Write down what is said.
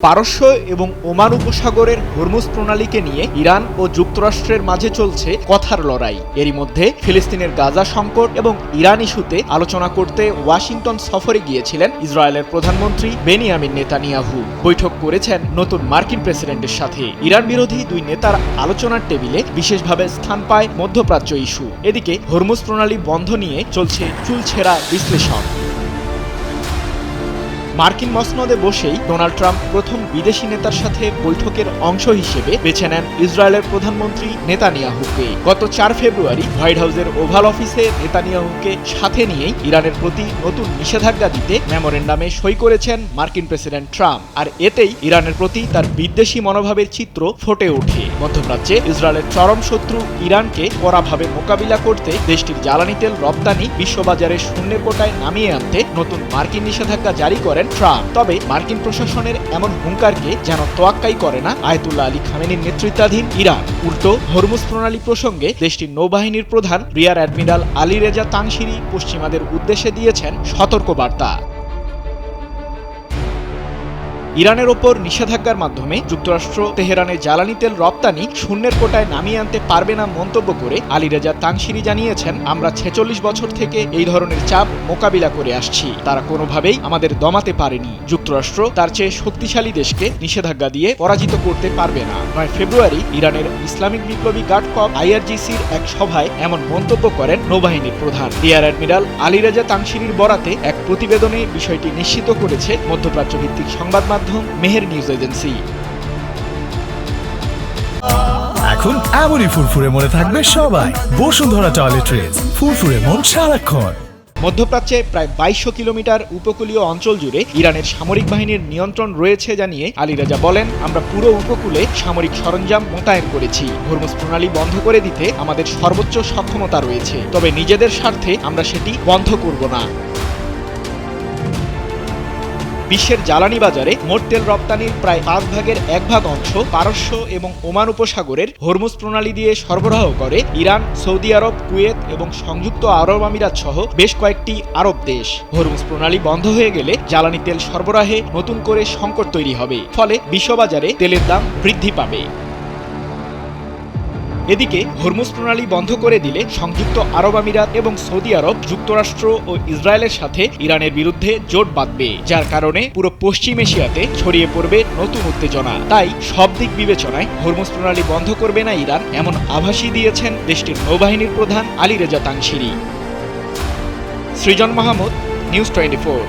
পারস্য এবং ওমান উপসাগরের হরমুজ প্রণালীকে নিয়ে ইরান ও যুক্তরাষ্ট্রের মাঝে চলছে কথার লড়াই। এরই মধ্যে ফিলিস্তিনের গাজা সংকট এবং ইরান ইস্যুতে আলোচনা করতে ওয়াশিংটন সফরে গিয়েছিলেন ইসরায়েলের প্রধানমন্ত্রী বেনিয়ামিন নেতানিয়াহু। বৈঠক করেছেন নতুন মার্কিন প্রেসিডেন্টের সাথে। ইরান বিরোধী দুই নেতার আলোচনার টেবিলে বিশেষভাবে স্থান পায় মধ্যপ্রাচ্য ইস্যু। এদিকে হরমুজ প্রণালী বন্ধ নিয়ে চলছে চুলছেরা বিশ্লেষণ। মার্কিন মসনদে বসেই ডোনাল্ড ট্রাম্প প্রথম বিদেশি নেতার সাথে বৈঠকের অংশ হিসেবে বেছে নেন ইসরায়েলের প্রধানমন্ত্রী নেতানিয়াহুকে। গত 4 ফেব্রুয়ারি হোয়াইট হাউসের ওভাল অফিসে নেতানিয়াহুকে সাথে নিয়েই ইরানের প্রতি নতুন নিষেধাজ্ঞা দিতে মেমোরেন্ডামে সই করেছেন মার্কিন প্রেসিডেন্ট ট্রাম্প। আর এতেই ইরানের প্রতি তার বিদ্বেষী মনোভাবের চিত্র ফুটে ওঠে। মধ্যপ্রাচ্যে ইসরায়েলের চরম শত্রু ইরানকে কড়াভাবে মোকাবিলা করতে দেশটির জ্বালানি তেল রপ্তানি বিশ্ববাজারে শূন্যের কোটায় নামিয়ে আনতে নতুন মার্কিন নিষেধাজ্ঞা জারি করেন ট্রাম্প। তবে মার্কিন প্রশাসনের এমন হুঙ্কারকে যেন তোয়াক্কাই করে না আয়াতুল্লাহ আলী খামেনির নেতৃত্বাধীন ইরান। উল্টো হরমুজ প্রণালী প্রসঙ্গে দেশটির নৌবাহিনীর প্রধান রিয়ার অ্যাডমিরাল আলী রেজা তাংশিরি পশ্চিমাদের উদ্দেশ্যে দিয়েছেন সতর্কবার্তা। ইরানের ওপর নিষেধাজ্ঞার মাধ্যমে যুক্তরাষ্ট্র তেহরানে জ্বালানি তেল রপ্তানি শূন্যের কোটায় নামিয়ে আনতে পারবে না মন্তব্য করে আলী রেজা তাংশিরি জানিয়েছেন, আমরা 46 বছর থেকে এই ধরনের চাপ মোকাবিলা করে আসছি, তারা কোনোভাবেই আমাদের দমাতে পারেনি। যুক্তরাষ্ট্র তার চেয়ে শক্তিশালী দেশকে নিষেধাজ্ঞা দিয়ে পরাজিত করতে পারবে না। 9 ফেব্রুয়ারি ইরানের ইসলামিক বিপ্লবী গার্ড কর্পস IRGC-র এক সভায় এমন মন্তব্য করেন নৌবাহিনীর প্রধান। রিয়ার অ্যাডমিরাল আলী রেজা তাংশিরির বরাতে এক প্রতিবেদনে বিষয়টি নিশ্চিত করেছে মধ্যপ্রাচ্য ভিত্তিক সংবাদ মাধ্যম মেহের নিউজ এজেন্সি। এখন এমনই ফুরফুরে মনে থাকবে সবাই। বসুন্ধরা টয়লেট্রিজ, ফুরফুরে মন সারাক্ষণ। মধ্যপ্রাচ্যে প্রায় 2200 কিলোমিটার উপকূলীয় অঞ্চল জুড়ে ইরানের সামরিক বাহিনীর নিয়ন্ত্রণ রয়েছে জানিয়ে আলী রেজা বলেন, আমরা পুরো উপকূলে সামরিক সরঞ্জাম মোতায়েন করেছি। হরমুজ প্রণালী বন্ধ করে দিতে আমাদের সর্বোচ্চ সক্ষমতা রয়েছে, তবে নিজেদের স্বার্থে আমরা সেটি বন্ধ করব না। বিশ্বের জ্বালানি বাজারে মোট তেল রপ্তানির প্রায় 5 ভাগের 1 ভাগ অংশ পারস্য এবং ওমান উপসাগরের হরমুজ প্রণালী দিয়ে সরবরাহ করে ইরান, সৌদি আরব, কুয়েত এবং সংযুক্ত আরব আমিরাত সহ বেশ কয়েকটি আরব দেশ। হরমুজ প্রণালী বন্ধ হয়ে গেলে জ্বালানি তেল সরবরাহে নতুন করে সংকট তৈরি হবে, ফলে বিশ্ববাজারে তেলের দাম বৃদ্ধি পাবে। এদিকে হরমুজ প্রণালী বন্ধ করে দিলে সংযুক্ত আরব আমিরাত এবং সৌদি আরব, যুক্তরাষ্ট্র ও ইসরায়েলের সাথে ইরানের বিরুদ্ধে জোট বাঁধবে, যার কারণে পুরো পশ্চিম এশিয়াতে ছড়িয়ে পড়বে নতুন উত্তেজনা। তাই সব দিক বিবেচনায় হরমুজ প্রণালী বন্ধ করবে না ইরান, এমন আভাসই দিয়েছেন দেশটির নৌবাহিনীর প্রধান আলী রেজা তাংশিরি। সৃজন মাহমুদ, নিউজ 24।